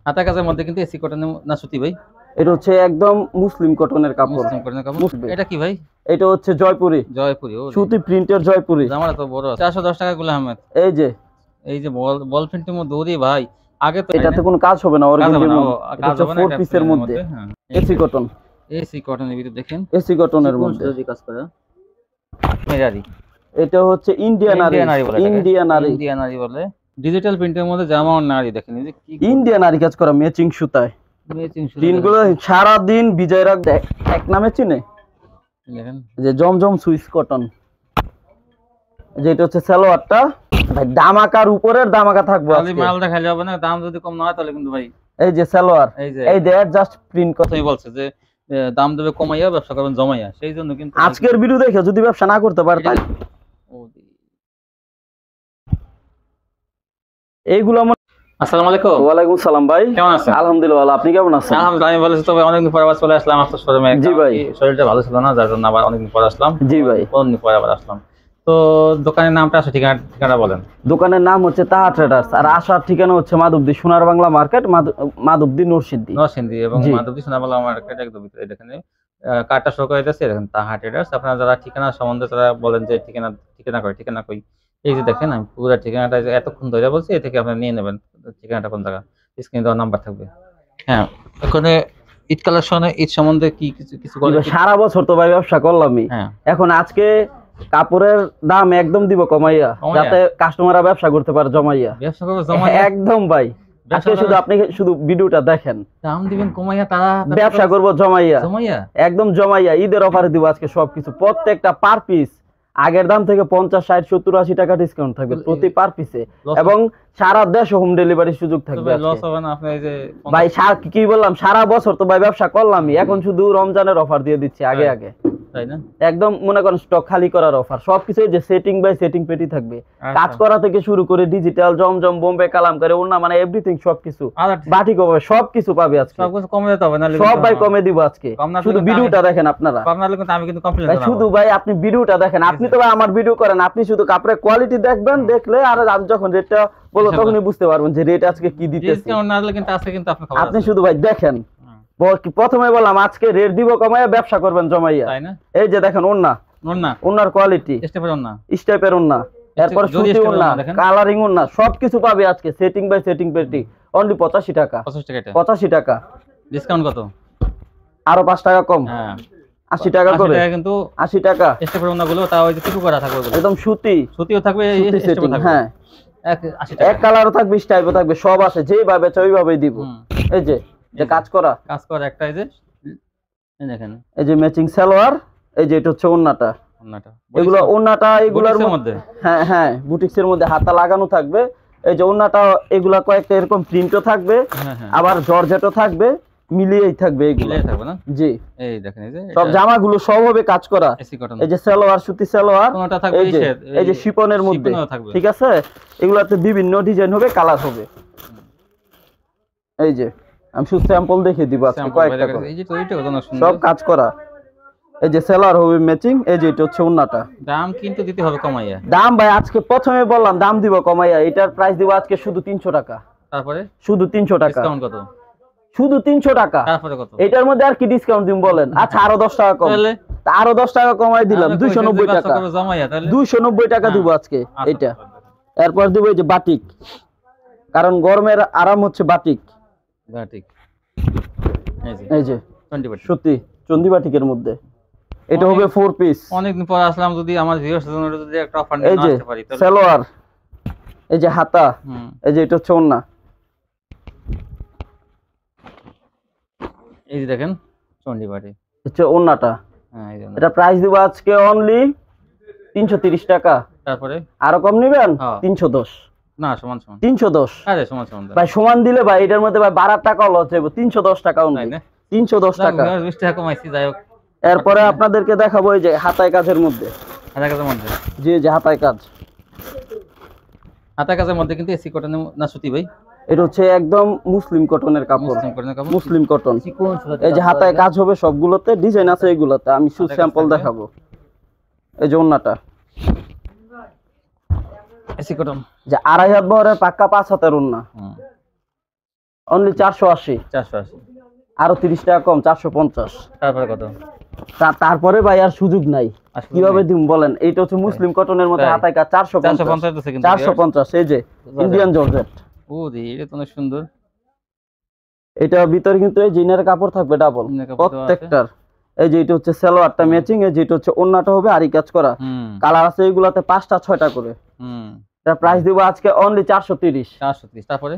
হাতা কাজের মধ্যে কিন্তু এসি কটনের না সুতি ভাই? এটা হচ্ছে একদম মুসলিম কটনের কাপড়। মুসলিম কটনের কাপড়। এটা কি ভাই? এটা হচ্ছে জয়পুরি। জয়পুরি। ও সুতি প্রিন্টের জয়পুরি। জামাটা তো বড়। 410 টাকা গুলো আহমেদ। এই যে বল বল প্রিন্টের মধ্যে ওরে ভাই। আগে তো এটাতে কোনো কাজ হবে না, অরিজিনাল এটা হচ্ছে 4 পিসের মধ্যে। AC cotton. এসি কটনের ভিতর দেখেন। এসি কটনের মধ্যে যদি কাজ করে। মেরারি। এটা হচ্ছে ইন্ডিয়ান আরি বলে। ডিজিটাল প্রিন্টের মধ্যে জামা আর নারী দেখেন এই যে কি ইন্ডিয়ান আরি কাজ করা ম্যাচিং সুতায়। দিনগুলো সারা দিন ভিজায় রাখবে। এক নামে চিনে দেখেন যে জমজম সুইস কটন। যেটা হচ্ছে সালোয়ারটা ভাই দামাকার উপরের দামাকা থাকবে। খালি মাল দেখা যাবে না, দাম যদি কম না হয় তাহলে কিন্তু ভাই। এই যে সালোয়ার, এই যে জাস্ট প্রিন্ট কথাই বলছে যে দাম দেবে কমাইয়া ব্যবসা করবেন জমাইয়া, সেই জন্য কিন্তু আজকের ভিডিও দেখে যদি ব্যবসা না করতে পারে তাহলে এইগুলো। আসসালামু আলাইকুম। ওয়ালাইকুম সালাম ভাই, কেমন আছেন? আলহামদুলিল্লাহ, আপনি কেমন আছেন? আলহামদুলিল্লাহ, আমি ভালো আছি। তবে অনেকদিন পর আবার চলে আসলাম আপনার শোরুমে। জি ভাই, শরীরটা ভালো ছিল না, যার জন্য আবার অনেকদিন পর আসলাম। জি ভাই, অনেকদিন পর আবার আসলাম। তো দোকানের নামটা আছে, ঠিকানা বলেন। দোকানের নাম হচ্ছে তাহা ট্রেডার্স, আর আসার ঠিকানা হচ্ছে মাধবদী সোনার বাংলা মার্কেট, মাধবদী নরসিংদী এবং মাধবদী সোনার বাংলা মার্কেট একদম ভিতরে। দেখেন কার্ডটা শো করে দিয়েছে, দেখেন তাহা ট্রেডার্স। আপনারা যারা ঠিকানা সম্বন্ধে তারা বলেন যে ঠিকানা কই, এই যে দেখেন আমি পুরো ঠিকানাটা এতক্ষণ ধরে বলছি, এ থেকে আপনি নিয়ে নেবেন ঠিকানাটা কোন জায়গা। স্ক্রিনে দেওয়া নাম্বার থাকবে। হ্যাঁ, এখানে ঈদ কালেকশনে ঈদ সম্বন্ধে কি কিছু সারা বছর তো ভাই ব্যবসা করলামই। এখন আজকে কাপড়ের দাম একদম দিব কমাইয়া, যাতে কাস্টমাররা ব্যবসা করতে পারে জমাইয়া। ব্যবসা করবে জমাইয়া একদম ভাই। আজকে শুধু আপনি শুধু ভিডিওটা দেখেন, দাম দিবেন কমাইয়া, তারা ব্যবসা করব জমাইয়া একদম জমাইয়া। ঈদের অফারে দিব আজকে সবকিছু, প্রত্যেকটা পার পিস আগের দাম থেকে 50, 60, 70, 80 টাকা ডিসকাউন্ট থাকবে প্রতি পার পিসে, এবং সারা দেশে হোম ডেলিভারি সুযোগ থাকবে। ভাই কি বললাম, সারা বছর তো ভাই ব্যবসা করলামই, এখন শুধু রমজানের অফার দিয়ে দিচ্ছি আগে আগে, তাই না? একদম মনে করেন স্টক খালি করার অফার। সবকিছু যে সেটিং বাই সেটিং পেটি থাকবে, কাজ করা থেকে শুরু করে ডিজিটাল জমজম বোম্বে কালামকারী ওন্না মানে এভরিথিং, সবকিছু বাটিক হবে, সবকিছু পাবে আজকে। সবকিছু কমে দিতে হবে না, সব ভাই কমে দিব আজকে। শুধু ভিডিওটা দেখেন আপনারা, আমি কিন্তু কমপ্লেইন করব। শুধু ভাই আপনি ভিডিওটা দেখেন, আপনি তো ভাই আমার ভিডিও করেন, আপনি শুধু কাপড়ের কোয়ালিটি দেখবেন, দেখলে আর যখন রেটটা বলো তখনই বুঝতে পারবেন যে রেট আজকে কি দিতেছি। ডিসকাউন্ট না দিলে কিন্তু আজকে কিন্তু আপনি শুধু ভাই দেখেন। প্রথমে বললাম আজকে রেট দিব কমাইয়া, ব্যবসা করবেন জমাইয়া, তাই না? এই যে দেখেন ওন্নার কোয়ালিটি, স্টেপের ওন্না, এরপর সুতি ওন্না, কালারিং ওন্না, সবকিছু পাবে আজকে সেটিং বাই সেটিং পেটি অনলি 85 টাকা। 85 টাকা ডিসকাউন্ট কত? আরো 5 টাকা কম। হ্যাঁ, 80 টাকা করে, কিন্তু 80 টাকা। স্টেপের ওন্নাগুলো তাও ওই যে কিছু করা থাকবে, একদম সুতিও থাকবে, স্টেপও থাকবে। হ্যাঁ, 80 টাকা। এক কালারও থাকবে, স্টাইলও থাকবে, সব আছে, যেভাবে চাই ওইভাবেই দিব। এই যে কাজ করা একটা, এই যে দেখেন, এই যে ম্যাচিং সালোয়ার, এই যে এটা হচ্ছে ওন্নাটা। এগুলোর মধ্যে হ্যাঁ বুটিক্সের মধ্যে হাতা লাগানো থাকবে। এই যে ওন্নাটা, এগুলা কয়েকটা এরকম প্রিন্টও থাকবে, আবার জর্জেটও থাকবে, মিলিয়েই থাকবে এগুলো, থাকবে না? জি, এই দেখেন, এই যে সব জামাগুলো সব হবে কাজ করা। এই যে সালোয়ার, সুতি সালোয়ার, এই যে শিপনের মধ্যে, ঠিক আছে? এগুলাতে বিভিন্ন ডিজাইন হবে, কালার হবে। এই যে আমি শুধু স্যাম্পল দেখে দিব আজকে কয়েকটা করে, সব কাজ করা। এই যে সেলার হবে ম্যাচিং, এই যে এটা হচ্ছে ওন্নাটা। দাম কিন্তু দিতে হবে কমাইয়া। দাম ভাই আজকে প্রথমে বললাম দাম দিব কমাইয়া, এটার প্রাইস দিব আজকে শুধু 300 টাকা। তারপরে শুধু 300 টাকা। ডিসকাউন্ট কত? শুধু 300 টাকা। তারপরে কত? এটার মধ্যে আর কি ডিসকাউন্ট দিম বলেন? আচ্ছা আরো 10 টাকা কম, আরো 10 টাকা কমাই দিলাম, 290 টাকা। 290 টাকা দিব আজকে এটা। এরপর দিব এই যে বাটিক, কারণ গরমের আরাম হচ্ছে বাটিক। এই যে সত্যি চন্দি বাটিকের মধ্যে এটা হবে 4 পিস। অনেকদিন পর আসলাম, যদি আমার ভিউয়ার্স জন্য যদি একটা অফার নিয়ে আসতে পারি তাহলে। সালোয়ার, এই যে হাতা, এই যে এটা হচ্ছে ওন্না, এই যে দেখেন চন্ডি বাটি হচ্ছে ওন্নাটা। হ্যাঁ, এটা প্রাইস দিব আজকে অনলি 330 টাকা। তারপরে আরো কম নেবেন? 310 না, সমান 310। আরে সমান ভাই, সমান দিলে ভাই এটার মধ্যে ভাই 12 টাকা লস হবে। 310 টাকা অনলি, 310 টাকা। 20 টাকা কমাইছি, যাই হোক। এরপরে আপনাদেরকে দেখাবো এই যে হাতায় কাজের মধ্যে, জি যে হাতায় কাজের মধ্যে কিন্তু এসি কটনের না সুতি ভাই? এটা হচ্ছে একদম মুসলিম কটনের কাপড়, মুসলিম কটন। এই যে হাতায় কাজ হবে, সবগুলোতে ডিজাইন আছে, এগুলোতে আমি শুধু স্যাম্পল দেখাবো। এই যে ওন্নাটা এসি কটন, যে 2.5 হাত বহরের পাক্কা 5 হাতের ওন্না। অনলি 480। 480। আরো 30 টাকা কম, 450। তারপরে কত? তারপরে ভাই আর সুযোগ নাই। আর সুযোগ কিভাবে নাই? দিম বলেন? এইটা হচ্ছে মুসলিম কটনের মধ্যে তাই? হাতায় কাজ, 450। 450 দিচ্ছে কিন্তু 450 এই যে ইন্ডিয়ান জর্জেট। ও রে, এটা তো অনেক সুন্দর। এটার ভিতরে কিন্তু এই জিনের কাপড় থাকবে ডাবল ইন্ডিয়ান কাপড় দেওয়া আছে। প্রত্যেকটার। এই যে এটা হচ্ছে সালোয়ারটা ম্যাচিং, এই যে এটা হচ্ছে ওন্নাটা হবে আরি কাজ করা। কালার আছে এইগুলাতে 5টা 6টা করে। এটা প্রাইস দিব আজকে অনলি 430। 430। তারপরে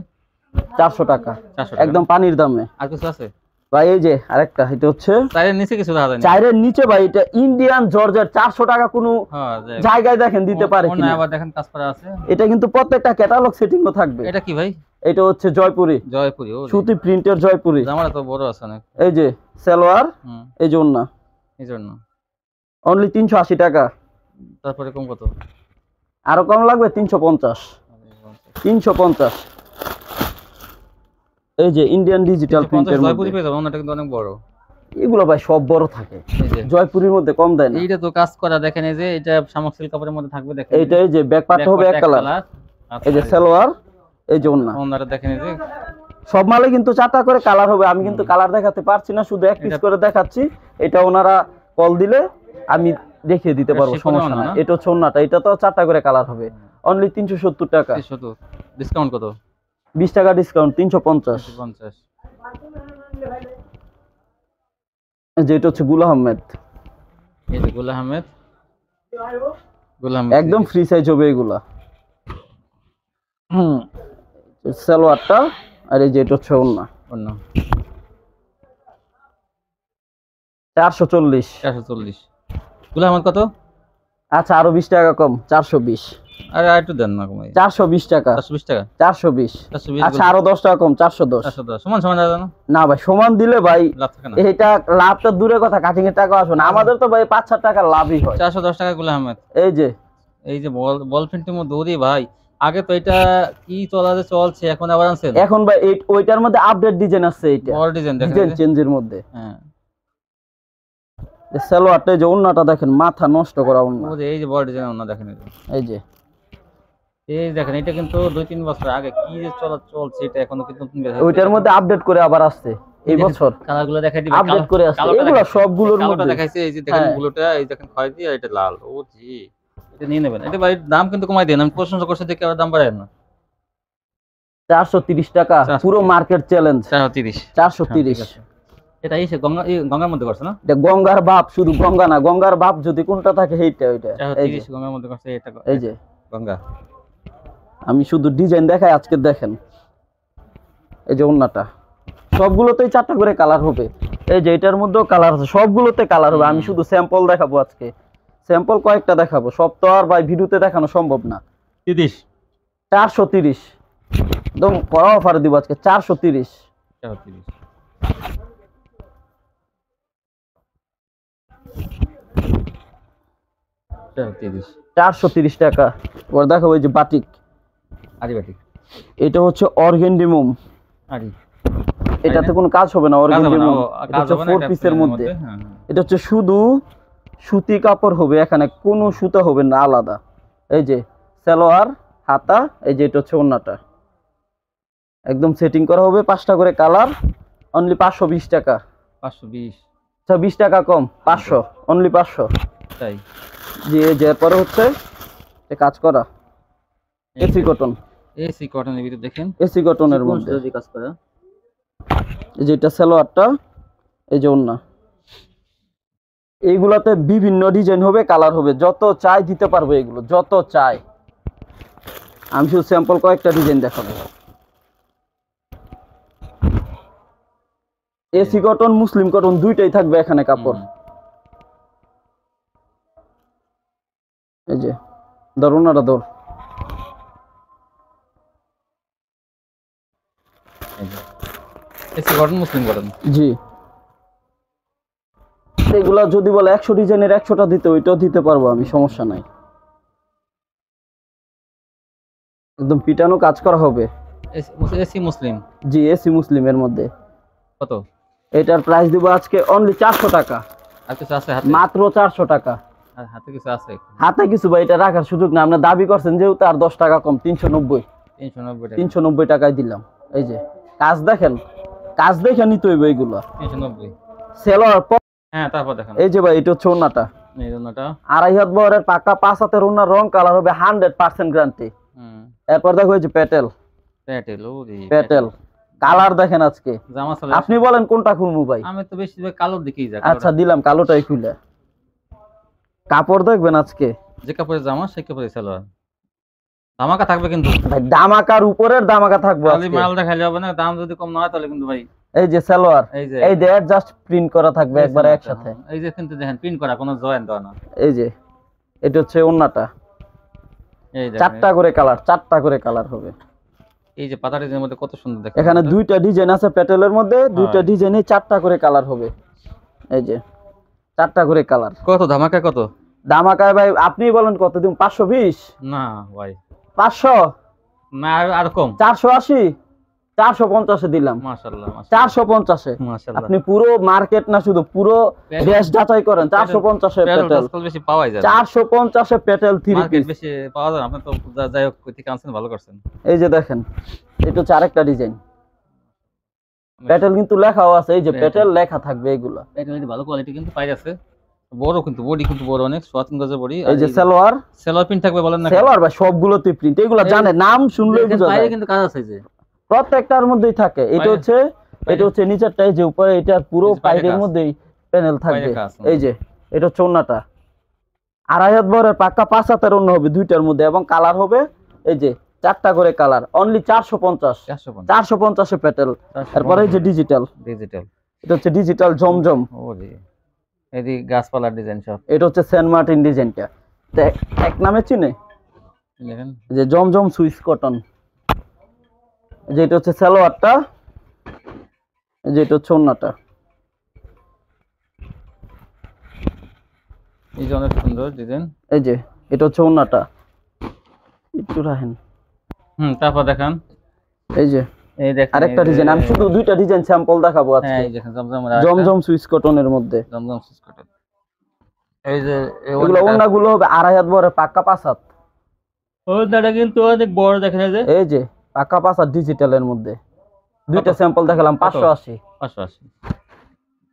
400 টাকা 400 টাকা। একদম পানির দামে। আর কিছু আছে ভাই এই যে আরেকটা, এটা হচ্ছে চাইরের নিচে কিছু দেখা যায় না? চাইরের নিচে ভাই, এটা ইন্ডিয়ান জর্জেট। 400 টাকা কোনো হ্যাঁ, জায়গায় দেখেন দিতে পারে অন্য কিনা? আবার দেখেন কাজ করা আছে। এটা কিন্তু প্রত্যেকটা ক্যাটালগ সেটিংও থাকবে। এটা কি ভাই? এটা হচ্ছে জয়পুরি, জয়পুরি। ও সুতি প্রিন্টের জয়পুরি। জামাটা তো বড় আছে অনেক। এই যে সালোয়ার, এই যে ওন্না, এই জন্য অনলি 380 টাকা। তারপরে কম কত? আরো কম লাগবে 350। 350। এই যে ইন্ডিয়ান ডিজিটাল প্রিন্টের জয়পুরি মধ্যে। পেয়ে যাবেন, ওনাটা কিন্তু অনেক বড়। এগুলো ভাই সব বড় থাকে, এই যে জয়পুরির মধ্যে কম দেয় না। এইটা তো কাজ করা দেখেন, এই যে এটা শামুক সিল্ক কাপড়ের মধ্যে থাকবে দেখেন। এইটা এই যে ব্যাক পার্টটা হবে এক কালার। এই যে সালোয়ার, এই যে ওন্না। ওনাটা দেখেন, এই যে সব মালে কিন্তু 4টা করে কালার হবে। আমি কিন্তু কালার দেখাতে পারছি না, শুধু এক পিস করে দেখাচ্ছি। এটা ওনারা কল দিলে আমি দেখিয়ে দিতে পারবো, সমস্যা না। এটা হচ্ছে ওন্নাটা, এটা তো 4টা করে কালার হবে। অনলি 370 টাকা। 370। ডিসকাউন্ট কত? 20 টাকা ডিসকাউন্ট, 350। 50। যে এটা হচ্ছে গুল আহমেদ। এই যে গুল আহমেদ। গুল আহমেদ একদম ফ্রি সাইজ হবে এগুলা। সালোয়ারটা, আর এই যে এটা হচ্ছে ওন্না। অন্য 440। 440। গুল আহমেদ কত? আচ্ছা আরো 20 টাকা কম, 420। আরে আর একটু দেন না কমাই। 420 টাকা। 420 টাকা। 420। 420। আচ্ছা আরো 10 টাকা কম, 410। 410 সমান সমান দাও না? না ভাই, সমান দিলে ভাই লাভ থাকে না। এটা লাভটা দূরের কথা, কাটিং এর টাকা আসবে না। আমাদের তো ভাই 5-7 টাকা লাভই হয়। 410 টাকা গুল আহমেদ। এই যে বল প্রিন্টের মধ্যে ওরে ভাই, আগে তো এটা কি চলছে, এখন আবার আনছেন। এখন ভাই ওইটার মধ্যে আপডেট ডিজাইন আছে, এইটা বড় ডিজাইন দেখেন, ডিজাইন চেঞ্জের মধ্যে। হ্যাঁ, এই সালোয়ারটা, এই যে ওন্নাটা দেখেন, মাথা নষ্ট করা ওন্না। ওরে এই যে বড় ডিজাইন ওন্না দেখেন, এই দেখেন। এটা কিন্তু 2-3 বছর আগে কি যে চলছে, এটা এখনো কিন্তু নতুন বের হচ্ছে। ওইটার মধ্যে আপডেট করে আবার আসছে এই বছর। কালারগুলো দেখাই দিবেন, আপডেট করে আসছে এগুলো সবগুলোর মধ্যে। কালোটা দেখাইছে, এই যে দেখেন ব্লুটা, এই দেখেন খয়েরি, আর এটা লাল। ও জি, এটা নিয়ে নেবেন। এটা ভাই দাম কিন্তু কমাই দেন, আমি প্রশংসা করছি দেখে আবার দাম বাড়ায় না। 430 টাকা পুরো মার্কেট চ্যালেঞ্জ। 430। 430। এটা এই গঙ্গার মধ্যে করছে না? এটা গঙ্গার বাপ, শুধু গঙ্গা না, গঙ্গার বাপ যদি কোনটা থাকে এইটা। ওইটা 430 গঙ্গার মধ্যে করছে। এটা এই যে গঙ্গা। আমি শুধু ডিজাইন দেখাই, আজকে দেখেন। এই যে ওন্নাটা, সবগুলোতেই 4টা করে কালার হবে। এই যে এটার মধ্যেও কালার আছে, সবগুলোতে কালার হবে। আমি শুধু স্যাম্পল দেখাবো আজকে, স্যাম্পল কয়েকটা দেখাবো, সব তো আর ভাই ভিডিওতে দেখানো সম্ভব না। 30। 430 একদম কড়া অফার দিব আজকে, 430। 430 টাকা। ওর দেখাবো এই যে বাটিক, আরি বাটিক। এটা হচ্ছে অর্গেন্ডি মোম। আরি এটাতে কোনো কাজ হবে না, অর্গেন্ডি মোম। এটা হচ্ছে 4 পিসের মধ্যে। এটা হচ্ছে শুধু সুতি কাপড় হবে, এখানে কোনো সুতা হবে না আলাদা। এই যে সালোয়ার, হাতা, এই যে এটা হচ্ছে ওন্নাটা, একদম সেটিং করা হবে। 5টা করে কালার, অনলি 520 টাকা। 520। আচ্ছা 20 টাকা কম, 500, অনলি 500। তাই জি, এই যে পরে হচ্ছে কাজ করা এসি কটন। এসি কটনের ভিতর দেখেন, এসি কটনের মধ্যে কাজ করা। এই যে এটা সালোয়ারটা, এই যে ওন্না। এইগুলাতে বিভিন্ন ডিজাইন হবে, কালার হবে, যত চাই দিতে পারবো, এগুলো যত চাই। আমি শুধু স্যাম্পল কয়েকটা ডিজাইন দেখাবো। এসি কটন, মুসলিম কটন দুইটাই থাকবে এখানে কাপড়। এই যে ধরুনাটা ধর, এসি কটন, মুসলিম কটন। জি, এগুলা যদি বলে 100 ডিজাইনের 100টা দিতে, ওইটাও দিতে পারবো আমি, সমস্যা নাই। একদম পিটানো কাজ করা হবে। এসি মুসলিম। জি, এসি মুসলিমের মধ্যে। কত? এটার প্রাইস দিব আজকে অনলি 400 টাকা। আর কিছু আছে হাতে? মাত্র 400 টাকা। আর হাতে কিছু আছে? হাতে কিছু ভাই এটা রাখার সুযোগ না, আপনি দাবি করছেন যেহেতু, আর 10 টাকা কম, 390। 390 টাকা। 390 টাকায় দিলাম। এই যে কাজ দেখেন, কাজ দেখে নিতে হইবে এইগুলো। 390 সেলোয়ার। হ্যাঁ তারপর দেখেন এই যে ভাই এটা হচ্ছে ওন্নাটা, এই ওন্নাটা 2.5 হাত বহরের পাকা 5 হাতের ওন্নার, রং কালার হবে 100% গ্যারান্টি। এরপর দেখো এই যে প্যাটেল, প্যাটেল কালার দেখেন আজকে জামা চলে। আপনি বলেন কোনটা খুলবো ভাই? আমি তো বেশি কালোর দিকেই যাই। আচ্ছা দিলাম কালোটাই খুলে। কাপড় দেখবেন আজকে, যে কাপড়ের জামা সেই কাপড়ের সালোয়ার। ধামাকা থাকবে কিন্তু ভাই, ধামাকার উপরের ধামাকা থাকবে খালি আজকে। মাল দেখাইলে হবে না, দাম যদি কম না হয় তাহলে কিন্তু ভাই। এই যে সালোয়ার, এই যে জাস্ট প্রিন্ট করা থাকবে একবারে একসাথে। এই যে কিন্তু দেখেন প্রিন্ট করা, কোনো জয়েন্ট দেওয়া না। এই যে এটা হচ্ছে ওন্নাটা, এই যে 4টা করে কালার, 4টা করে কালার হবে। এই যে পাতা ডিজাইনের মধ্যে কত সুন্দর দেখেন। এখানে 2টা ডিজাইন আছে প্যাটেলের মধ্যে, 2টা ডিজাইনে 4টা করে কালার হবে। এই যে 4টা করে কালার। কত ধামাকা কত? ধামাকায় ভাই আপনি বলেন কত দিন? 520 না ভাই, 500 না আর কম। 480, 450 এ দিলাম। মাশাআল্লাহ 450 এ। মাশাআল্লাহ। আপনি পুরো মার্কেট না শুধু পুরো দেশ যাচাই করেন। 450 এ প্যাটেল, বেশি পাওয়া যায় না। 450 এ প্যাটেল 3 মার্কেট পিস বেশি পাওয়া যায় না। আপনি তো যাই হোক কই থেকে আনছেন, ভালো করছেন। এই যে দেখেন এটা হচ্ছে আরেকটা ডিজাইন, প্যাটেল কিন্তু লেখাও আছে। এই যে প্যাটেল লেখা থাকবে এগুলো। প্যাটেল ভালো কোয়ালিটি কিন্তু পাই আছে, বড় কিন্তু বডি কিন্তু বড় অনেক, 3 গজের বডি। এই যে সালোয়ার, সালোয়ার প্রিন্ট থাকবে বলেন না? সালোয়ার ভাই সবগুলোতে প্রিন্ট, এগুলো জানে, নাম শুনলেই বুঝা যায়। কিন্তু কাজ আছে যে প্রত্যেকটার মধ্যেই থাকে। এটা হচ্ছে নিচেরটা, এই যে উপরে এটার পুরো পাইরের মধ্যেই প্যানেল থাকবে। এই যে এটা হচ্ছে ওন্নাটা, 2.5 হাত বহরের পাক্কা 5 হাতের ওন্না হবে 2টার মধ্যে, এবং কালার হবে এই যে 4টা করে কালার, অনলি 450 এ প্যাটেল। তারপরে এই যে ডিজিটাল, এটা হচ্ছে ডিজিটাল জমজম। ওরে এদি গাছপালার ডিজাইন সব। এটা হচ্ছে সেন্ট মার্টিন ডিজাইনটা, এক নামে চিনে দেখেন, যে জমজম সুইস কটন। যে এটা হচ্ছে সালোয়ারটা, যে এটা হচ্ছে ওন্নাটা। এই যে অনেক সুন্দর ডিজাইন। এই যে এটা হচ্ছে ওন্নাটা, একটু রাখেন। তারপর দেখান এই যে এই দেখেন আরেকটা ডিজাইন, আমি শুধু 2টা ডিজাইন স্যাম্পল দেখাবো আজকে। হ্যাঁ এই দেখেন জমজম সুইস কটনের মধ্যে, জমজম সুইস কটন। এই যে এগুলো ওন্নাগুলো হবে 2.5 হাত বহরের পাক্কা 5 হাত। ওন্নাটা কিন্তু অনেক বড় দেখেন। এই যে পাক্কা 5 হাত ডিজিটালের মধ্যে, 2টা স্যাম্পল দেখালাম 580।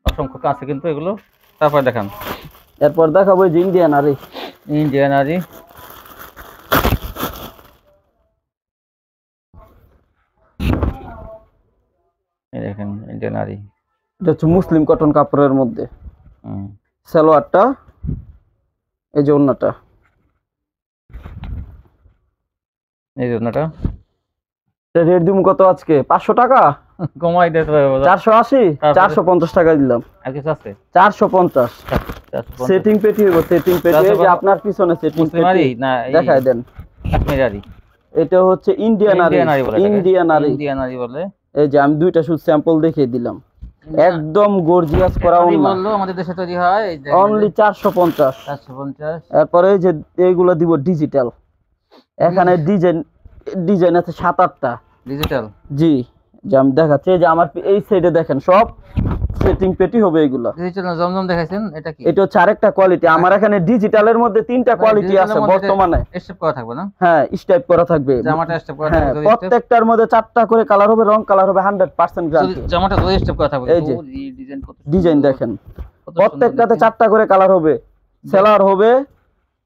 অসংখ্য আছে কিন্তু এগুলো। তারপর দেখান, এরপর দেখাবো যে ইন্ডিয়ান আরি। এই দেখেন ইন্ডিয়ান আরি, এটা হচ্ছে মুসলিম কটন কাপড়ের মধ্যে। সালোয়ারটা, এই যে ওন্নাটা, এই যে ওন্নাটা। রেট দিমু কত আজকে? 500 টাকা কমাই দিতে হবে। 480, 450 টাকা দিলাম। আর কিছু আছে? 450 সেটিং পেটি হইব, সেটিং পেটি। এই যে আপনার পিছনে সেটিং পেটি না, দেখাই দেন। কাশ্মীরি আরি, এটা হচ্ছে ইন্ডিয়ান আরি, ইন্ডিয়ান আরি বলে। এই যে আমি 2টা শুধু স্যাম্পল দেখিয়ে দিলাম, একদম গর্জিয়াস করা বললো আমাদের দেশে তৈরি হয়। অনলি 450। এরপরে এই যে এইগুলো দিব ডিজিটাল, এখানে ডিজাইন আছে 7-8টা ডিজিটাল। জি, যে আমি দেখাচ্ছি, যে আমার এই সাইডে দেখেন সব সেটিং পেটি হবে এগুলো। ডিজিটাল জমজম দেখাইছেন, এটা কি? এটা হচ্ছে আরেকটা কোয়ালিটি। আমার এখানে ডিজিটালের মধ্যে 3টা কোয়ালিটি আছে বর্তমানে। স্টেপ করা থাকবে না? হ্যাঁ স্টেপ করা থাকবে, জামাটা স্টেপ করা থাকবে। প্রত্যেকটার মধ্যে 4টা করে কালার হবে, রং কালার হবে 100% গ্যারান্টি। জামাটা দুই স্টেপ করা থাকবে। এই যে ডিজাইন দেখেন, প্রত্যেকটাতে 4টা করে কালার হবে। সেলার হবে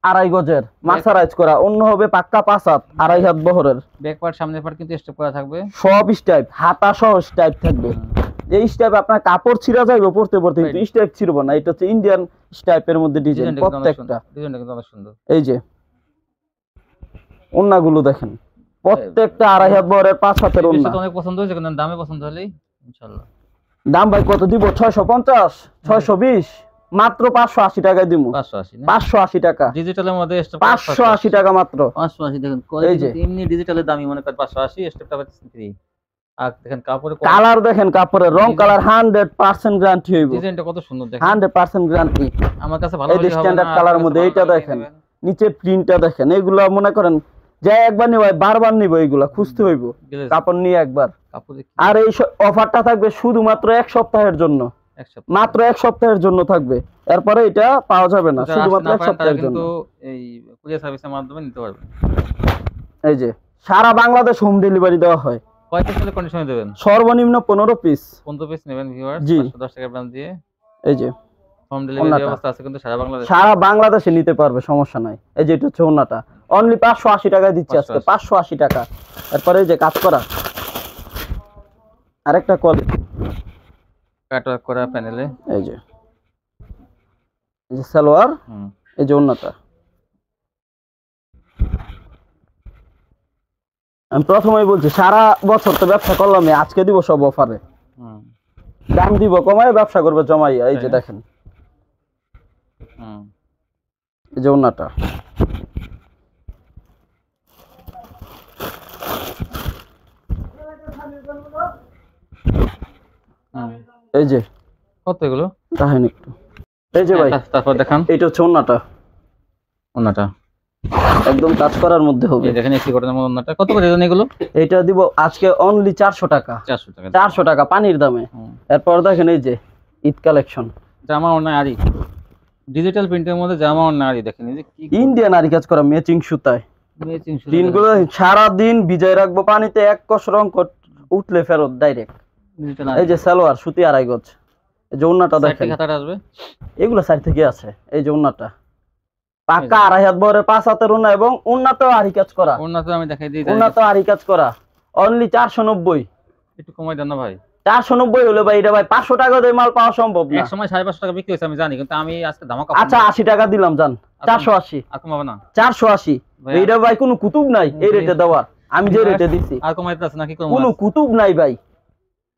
2.5 গজের মার্সারাইজ করা, অন্য হবে পাক্কা 5 হাত 2.5 হাত বহরের। ব্যাক পার্ট সামনের পার্ট কিন্তু স্টেপ করা থাকবে, সব স্টাইপ, হাতা সহ স্টাইপ থাকবে। এই স্টাইপ আপনার কাপড় ছিঁড়া যাবে পড়তে পড়তে, কিন্তু স্টাইপ ছিড়বো না। এটা হচ্ছে ইন্ডিয়ান স্টাইপের মধ্যে ডিজাইন প্রত্যেকটা। ডিজাইনটা কিন্তু অনেক সুন্দর। এই যে ওন্নাগুলো দেখেন, প্রত্যেকটা 2.5 হাত বহরের 5 হাতের ওন্না। অনেক পছন্দ হয়েছে, কিন্তু দামে পছন্দ হলেই ইনশাআল্লাহ। দাম ভাই কত দিব? 650, 620, মাত্র 580 টাকায় দিব। 580 টাকা ডিজিটালের মধ্যে, 580 টাকা মাত্র। 580 দেখেন কোয়ালিটি, এমনি ডিজিটালের দামই মনে করেন 580, স্টেপটা পাচ্ছেন ফ্রি। আর দেখেন কাপড়ের কালার দেখেন, কাপড়ের রং কালার 100% গ্যারান্টি হইব। ডিজাইনটা কত সুন্দর দেখেন, 100% গ্যারান্টি। আমার কাছে ভালো লাগে। এই স্ট্যান্ডার্ড কালার মধ্যে এইটা দেখেন, নিচে প্রিন্টটা দেখেন। এগুলা মনে করেন যে একবার নিব বারবার নিব, এগুলা খুঁজতে হইব কাপড় নিয়ে একবার। আর এই অফারটা থাকবে শুধুমাত্র 1 সপ্তাহের জন্য, মাত্র 1 সপ্তাহের জন্য থাকবে। এরপরে এটা পাওয়া যাবে না, শুধুমাত্র 1 সপ্তাহের জন্য। এই কুরিয়ার সার্ভিসের মাধ্যমে নিতে পারবেন। এই যে সারা বাংলাদেশ হোম ডেলিভারি দেওয়া হয়। কয় পিস নিলে কন্ডিশনে দেবেন? সর্বনিম্ন 15 পিস। 15 পিস নেবেন ভিউয়ার্স, জি 510 টাকা প্রাইস দিয়ে। এই যে হোম ডেলিভারি ব্যবস্থা আছে কিন্তু সারা বাংলাদেশে নিতে পারবে, সমস্যা নাই। এই যে এটা হচ্ছে ওন্নাটা, অনলি 580 টাকায় দিচ্ছি আজকে, 580 টাকা। তারপরে এই যে কাজ করা আরেকটা কোয়ালিটি, কাটওয়ার্ক করা প্যানেলে। এই যে সালোয়ার, এই যে ওন্নাটা। আমি প্রথমেই বলছি সারা বছর তো ব্যবসা করলাম, আজকে দিব সব অফারে, দাম দিব কমায়, ব্যবসা করবে জমাইয়া। এই যে দেখেন, এই যে ওন্নাটা, এই যে কত এগুলো দেখেন একটু। এই যে ভাই তারপর দেখান, এইটা হচ্ছে ওন্নাটা, ওন্নাটা একদম কাজ করার মধ্যে হবে। দেখেন এসি কটনের মধ্যে ওন্নাটা। কত করে দেন এগুলো? এটা দিব আজকে অনলি 400 টাকা, 400 টাকা, 400 টাকা পানির দামে। এরপর দেখেন এই যে ঈদ কালেকশন, জামা ওন্না আরি, ডিজিটাল প্রিন্টের মধ্যে জামা ওন্না আরি। দেখেন এই যে কি ইন্ডিয়ান আরি কাজ করা ম্যাচিং সুতায়, দিনগুলো সারা দিন ভিজায় রাখবো পানিতে, এক কষ রং উঠলে ফেরত ডাইরেক্ট। এই যে সালোয়ার সুতি আড়াই গজ, এই যে ওন্নাটা দেখেন, এগুলো সাইড থেকে আছে। এই যে ওন্নাটা পাকা 2.5 হাত বহরের 5 হাতের ওন্না, এবং ওন্নাতেও আরি কাজ করা, ওন্নাতে আমি দেখাই দিই, ওন্নাতেও আরি কাজ করা, অনলি 490। একটু কমাই দেন না ভাই। 490 হলে ভাই এটা ভাই 500 টাকা দিয়ে মাল পাওয়া সম্ভব না। এক সময় 550 টাকা বিক্রি হয়েছে আমি জানি, কিন্তু আমি আজকে ধামাকা। আচ্ছা 80 টাকা দিলাম, জান 480, আর কমাবে না? 480। এইটা ভাই কোনো কুতুব নাই এই রেটে দেওয়ার, আমি যে রেটে দিচ্ছি আর কমাইতে আছে নাকি? কোনো কুতুব নাই ভাই।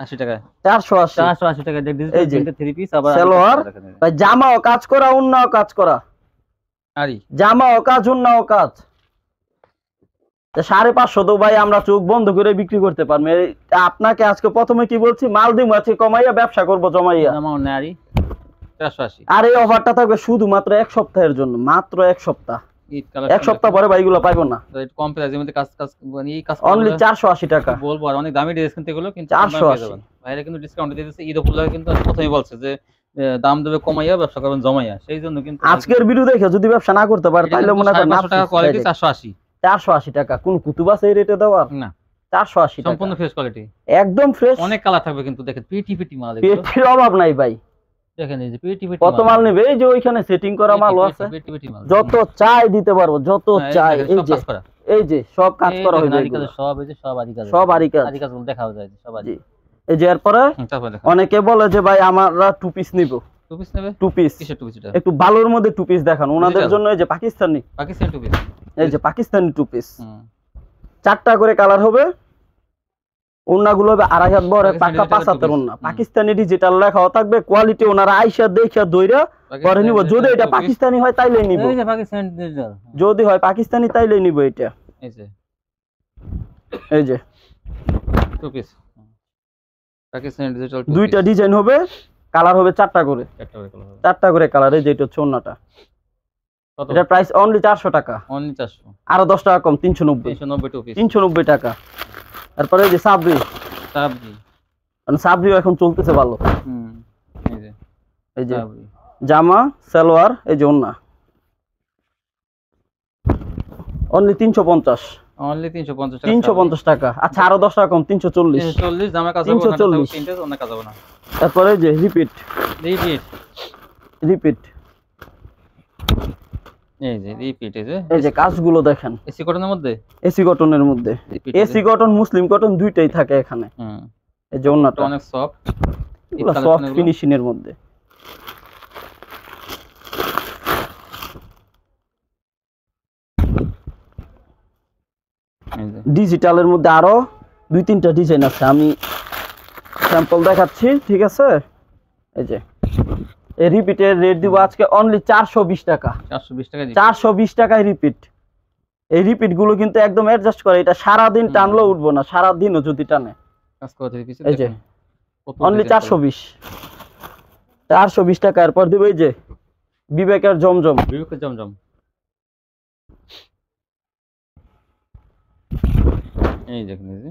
80 টাকা, 480 টাকা। ডিজিটাল প্রিন্টের 3 পিস, আবার সালোয়ার ভাই, জামাও কাজ করা, ওন্নাও কাজ করা, আরি জামাও কাজ, ওন্নাও কাজ। 550 তো ভাই আমরা চোখ বন্ধ করে বিক্রি করতে পারবো। আপনাকে আজকে প্রথমে কি বলছি, মাল দিব আজকে কমাইয়া, ব্যবসা করবো জমাইয়া। জামা ওন্না আরি 480। আর এই অফারটা থাকবে শুধুমাত্র 1 সপ্তাহের জন্য, মাত্র 1 সপ্তাহ। ঈদ কালেকশন 1 সপ্তাহ পরে ভাই এগুলো পাইবো না। তো কম প্রাইসের মধ্যে কাজ মানে এই কাজ অনলি 480 টাকা বলবো। আর অনেক দামি ড্রেস কিন্তু এগুলো, কিন্তু 480 ভাইরা কিন্তু ডিসকাউন্ট দিয়ে দিচ্ছে। ঈদ উপলক্ষে কিন্তু প্রথমেই বলছে যে দাম দেবে কমাইয়া, ব্যবসা করবেন জমাইয়া। সেই জন্য কিন্তু আজকের ভিডিও দেখে যদি ব্যবসা না করতে পারে তাহলে মনে করেন 500 টাকা কোয়ালিটি, 480। 480 টাকা কোন কুতুব আছে এই রেটে দেওয়ার? না, 480 টাকা সম্পূর্ণ ফ্রেশ কোয়ালিটি, একদম ফ্রেশ। অনেক কালার থাকবে কিন্তু। দেখেন পিটি মাল, এগুলো পেটির অভাব নাই ভাই। দেখেন এই যে পিটি কত মাল নেবে? এই যে ওইখানে সেটিং করা মাল আছে, যত চাই দিতে পারবো, যত চাই। এই যে সব কাজ করা হয়ে যায়, সব এই যে সব আরি কাজ, সব আরি কাজ দেখাও যায় সব আরি। এই যে এরপরে অনেকে বলে যে ভাই আমরা 2 পিস নিব। 2 পিস নেবে? 2 পিস। কিসের 2 পিস? এটা একটু ভালোর মধ্যে 2 পিস দেখান ওনাদের জন্য। এই যে পাকিস্তানি 2 পিস, এই যে পাকিস্তানি 2 পিস, 4টা করে কালার হবে। ওন্নাগুলো হবে 2.5 হাত বড়, পাকা 5 হাতের ওন্না, পাকিস্তানি ডিজিটাল লেখাও থাকবে। কোয়ালিটি ওনারা আইসা দেখা দইরা পরে নিব। যদি এটা পাকিস্তানি হয় তাইলে নিব, এই যে পাকিস্তানি ডিজিটাল যদি হয় পাকিস্তানি তাইলে নিব এটা। এই যে 2 পিস পাকিস্তানি ডিজিটাল, দুইটা ডিজাইন হবে, কালার হবে 4টা করে, 4টা করে কালার। এই যে এটা হচ্ছে ওন্নাটা, এটা প্রাইস অনলি 400 টাকা, অনলি 400, আরো 10 টাকা কম, 390। 2 পিস, 390 টাকা। তারপরে এই যে সাবরি, মানে সাবরিও এখন চলতেছে ভালো। এই যে জামা সালোয়ার, এই যে ওন্না, অনলি 350, অনলি 350 টাকা, 350 টাকা। আচ্ছা আরো 10 টাকা কম, 340, 340 জামা কাজ হবে, 340 ওন্না কাজ হবে না। তারপরে এই যে রিপিট, এই যে রিপিট, এই যে কাজগুলো দেখেন, এসি কটনের মধ্যে, এসি কটনের মধ্যে, এসি কটন মুসলিম কটন দুইটাই থাকে এখানে। এই যে ওন্নাটা অনেক সফট, এগুলো সফট ফিনিশিং এর মধ্যে। ডিজিটালের মধ্যে আরো 2-3টা ডিজাইন আছে, আমি স্যাম্পল দেখাচ্ছি, ঠিক আছে? এই যে এই রিপিটের রেট দিব আজকে অনলি 420 টাকা, 420 টাকায় রিপিট। এই রিপিট গুলো কিন্তু একদম অ্যাডজাস্ট করে, এটা সারা দিন টানলেও উঠবো না, সারা দিনও যদি টানে। এই যে অনলি 420 টাকা। এরপর দিব এই যে বিবেকের জমজম, এই দেখেন, এই যে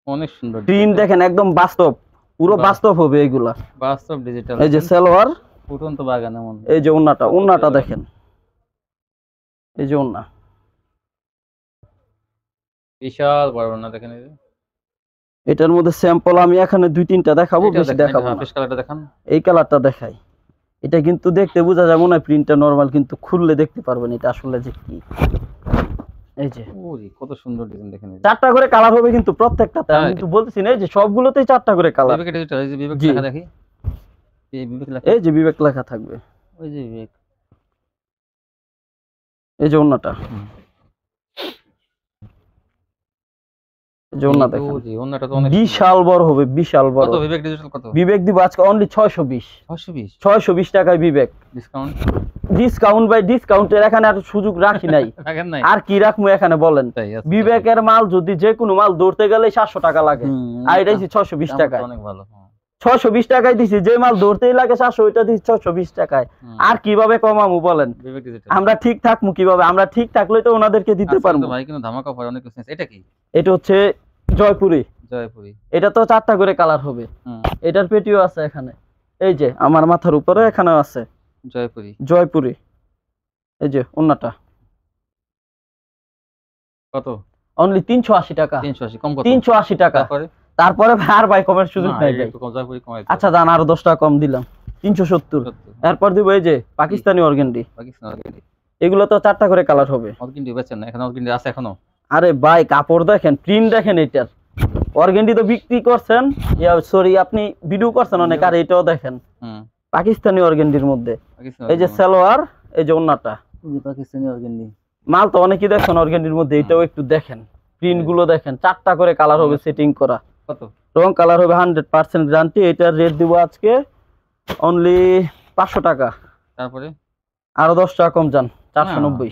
অনেক সুন্দর প্রিন্ট দেখেন, একদম বাস্তব, পুরো বাস্তব হবে এগুলা, বাস্তব ডিজিটাল। এই যে সালোয়ার, ফুটন্ত বাগান এমন। এই যে ওন্নাটা, ওন্নাটা দেখেন, এই যে ওন্না বিশাল বড় ওন্না দেখেন, এই যে এটার মধ্যে স্যাম্পল আমি এখানে 2-3টা দেখাবো, বেশি দেখাবো না। ফিশ কালারটা দেখান। এই কালারটা দেখাই। এটা কিন্তু দেখতে বোঝা যায় মনে হয় প্রিন্টটা নরমাল, কিন্তু খুললে দেখতে পারবেন এটা আসলে যে কি। এই যে ওরে কত সুন্দর ডিজাইন দেখেন। 4টা করে কালার হবে কিন্তু প্রত্যেকটাতে, আমি কিন্তু বলতেছি না এই যে সবগুলোতেই 4টা করে কালার। বিবেক ডিজিটাল, এই যে বিবেক লেখা দেখি, এই বিবেক লেখা, এই যে বিবেক লেখা থাকবে, ওই যে বিবেক। এই যে ওন্নাটা, এই যে ওন্না দেখেন, ওরে ওন্নাটা তো অনেক বিশাল বড় হবে, বিশাল বড়। কত বিবেক ডিজিটাল কত? বিবেক দিব আজকে অনলি 620। 620 টাকায় বিবেক। ডিসকাউন্ট? ডিসকাউন্ট ভাই, ডিসকাউন্টের এখানে আর সুযোগ রাখি নাই। রাখেন নাই? আর কি রাখমু এখানে বলেন? বিবেকের মাল যদি যে কোনো মাল ধরতে গেলে 700 টাকা লাগে, আর এটা দিছি 620 টাকায়। অনেক ভালো। 620 টাকায় দিছি, যে মাল ধরতেই লাগে 700, ওইটা দিছি 620 টাকায়। আর কিভাবে কমামু বলেন? বিবেক ডিজিটাল। আমরা ঠিক থাকমু কিভাবে? আমরা ঠিক থাকলে তো ওনাদেরকে দিতে পারবো। ভাই কিন্তু ধামাকা অফার অনেক কিছু। এটা কি? এটা হচ্ছে জয়পুরি। জয়পুরি। এটা তো 4টা করে কালার হবে। এটার পেটিও আছে এখানে, এই যে আমার মাথার উপরে এখানেও আছে জয়পুরি। জয়পুরি। এই যে ওন্নাটা কত? অনলি 380 টাকা। 380 কম কত? 380 টাকা। তারপরে আর ভাই কমের সুযোগ নাই ভাই। জয়পুরি কমাই। আচ্ছা জান, আরো 10 টাকা কম দিলাম, 370। এরপর দিব এই যে পাকিস্তানি অর্গেন্ডি। পাকিস্তানি অর্গেন্ডি। এগুলো তো 4টা করে কালার হবে। অর্গেন্ডি বেচেন না এখন? অর্গেন্ডি আছে এখনো? আরে ভাই কাপড় দেখেন, প্রিন্ট দেখেন এটার। অর্গেন্ডি তো বিক্রি করছেন, সরি আপনি ভিডিও করছেন অনেক, আর এটাও দেখেন পাকিস্তানি অর্গেন্ডির মধ্যে। এই যে সালোয়ার, এই যে ওন্নাটা, পাকিস্তানি অর্গেন্ডি। মাল তো অনেকই দেখছেন অর্গেন্ডির মধ্যে, এটাও একটু দেখেন, প্রিন্ট গুলো দেখেন। 4টা করে কালার হবে সেটিং করা। কত? রং কালার হবে 100% গ্যারান্টি। এটার রেট দিব আজকে অনলি 500 টাকা। তারপরে আরো 10 টাকা কম যান, 490।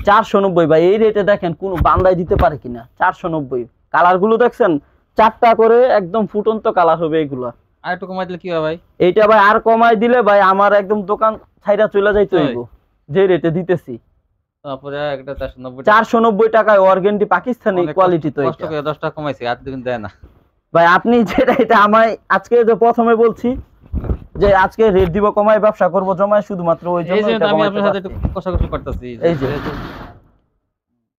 490 ভাই, এই রেটে দেখেন কোন বান্দায় দিতে পারে কিনা। 490। কালার গুলো দেখছেন, 4টা করে একদম ফুটন্ত কালার হবে এগুলা। আর একটু কমাই দিলে কি হবে ভাই? এইটা ভাই আর কমাই দিলে ভাই আমার একদম দোকান ছাইরা চলে যাইতে হইব, যে রেটে দিতেছি। তারপরে একটা 490। 490 টাকায় অর্গেন্ডি পাকিস্তানি কোয়ালিটি। তো কষ্ট করে 10 টাকা কমাইছি, আর দিন দেয় না ভাই। আপনি যেটা এটা আমায় আজকে যে প্রথমে বলছি যে আজকে রেট দিব কমায়, ব্যবসা করব জমায়, শুধুমাত্র ওই জন্য আমি আপনার সাথে একটু কষাকষি করতেছি। এই যে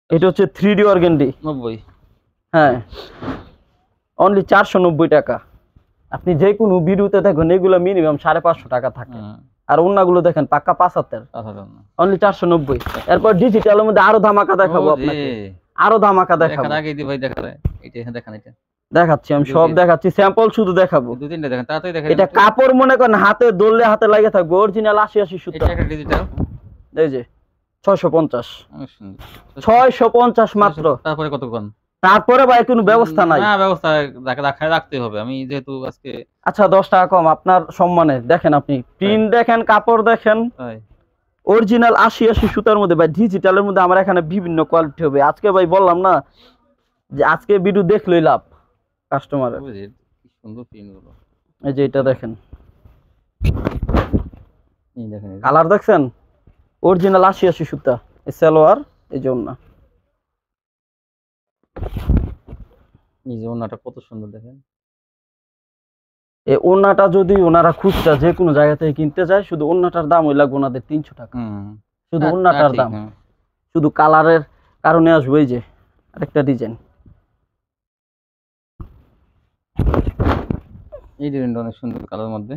এটা হচ্ছে 3D অর্গেন্ডি 90। হ্যাঁ, অনলি 490 টাকা। আপনি যে কোনো ভিডিওতে দেখুন এগুলো মিনিমাম 550 টাকা থাকে। আর অন্যগুলো দেখেন পাক্কা 75, অনলি 490। এরপর ডিজিটালের মধ্যে আরো ধামাকা দেখাবো আপনাকে, আরো ধামাকা দেখাবো। আগে দি ভাই দেখা যায়, এটা দেখেন, এটা দেখাচ্ছি আমি, সব দেখাচ্ছি, স্যাম্পল শুধু দেখাবো। 2-3টা দেখেন, তাড়াতাড়ি দেখেন। এটা কাপড় মনে করেন হাতে ধরলে হাতে লাগে থাকবে, অরিজিনাল 80 সুতা। এটা একটা ডিজিটাল, এই যে 650। 650 মাত্র। তারপরে কত কোন? তারপরে ভাই কোনো ব্যবস্থা নাই। না, ব্যবস্থা রাখতে হবে। আমি যেহেতু আজকে আচ্ছা 10 টাকা কম আপনার সম্মানে। দেখেন আপনি প্রিন্ট দেখেন, কাপড় দেখেন, অরিজিনাল 80 সুতার মধ্যে ভাই। ডিজিটালের মধ্যে আমার এখানে বিভিন্ন কোয়ালিটি হবে। আজকে ভাই বললাম না যে আজকে ভিডিও দেখলেই লাভ কাস্টমারের। কি সুন্দর প্রিন্ট গুলো। এই যে এটা দেখেন, এই দেখেন কালার দেখছেন, অরিজিনাল 80 সুতা। এই সালোয়ার, এই যে ওন্না, এই যে ওন্নাটা কত সুন্দর দেখেন। এই ওন্নাটা যদি ওনারা খুচরা যে কোনো জায়গা থেকে কিনতে যায়, শুধু ওন্নাটার দাম ওই লাগবে ওনাদের 300 টাকা। শুধু ওন্নাটার দাম, শুধু কালারের কারণে আসবে। এই যে আরেকটা ডিজাইন, এই ডিজাইনটা অনেক সুন্দর কালারের মধ্যে।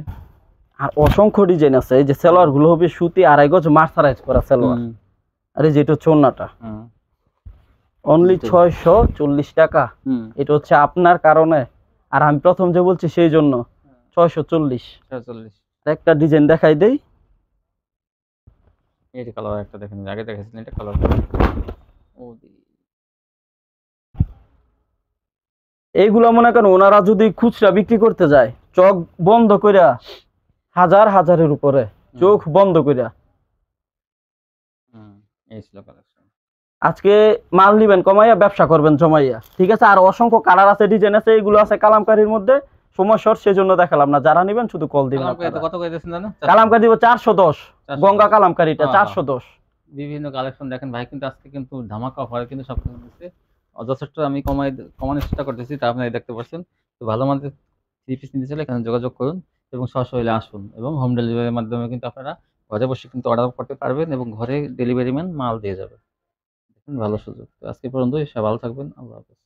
আর অসংখ্য ডিজাইন আছে। এই যে সালোয়ার গুলো হবে সুতি, 2.5 গজ মার্সারাইজ করা সালোয়ার। আর এই যে এটা হচ্ছে ওন্নাটা, অনলি 640 টাকা। এটা হচ্ছে আপনার কারণে, আর আমি প্রথম যে বলছি সেই জন্য 640। একটা ডিজাইন দেখাই দেই, এই যে কালার একটা দেখেন, আগে দেখাইছিলেন এটা কালার। এইগুলা মনে করেন ওনারা যদি খুচরা বিক্রি করতে যায়, চোখ বন্ধ কইরা হাজারের উপরে, চোখ বন্ধ কইরা। আজকে মাল নিবেন কমাইয়া, ব্যবসা করবেন জমাইয়া, ঠিক আছে। আর অসংখ্য কালার আছে, ডিজাইন আছে, এইগুলো আছে কালামকারীর মধ্যে। সময় শর্ট, সেজন্য দেখালাম না। যারা নিবেন শুধু কল দিবেন। কালামকারী দিব 410, গঙ্গা কালামকারীটা 410। বিভিন্ন কালেকশন দেখেন ভাই, কিন্তু আজকে কিন্তু ধামাকা অফার কিন্তু সব কিছু দিচ্ছে। যথেষ্ট আমি কমানোর চেষ্টা করতেছি, তা আপনারা দেখতে পাচ্ছেন। তো ভালো মানের 3 পিস নিতে চাইলে এখানে যোগাযোগ করুন এবং সরাসরি আসুন, এবং হোম ডেলিভারির মাধ্যমে কিন্তু আপনারা ঘরে বসে কিন্তু অর্ডার করতে পারবেন, এবং ঘরে ডেলিভারি ম্যান মাল দিয়ে যাবে। ভালো সুযোগ। তো আজকে পর্যন্ত, সবাই ভালো থাকবেন। আল্লাহ হাফেজ।